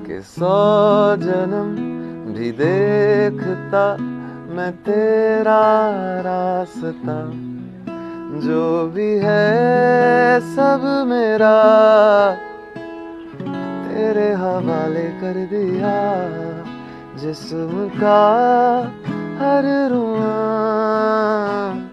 कि 100 जन्म भी देखता मैं तेरा रास्ता, जो भी है सब मेरा तेरे हवाले कर दिया। जिस्म का हर रुआं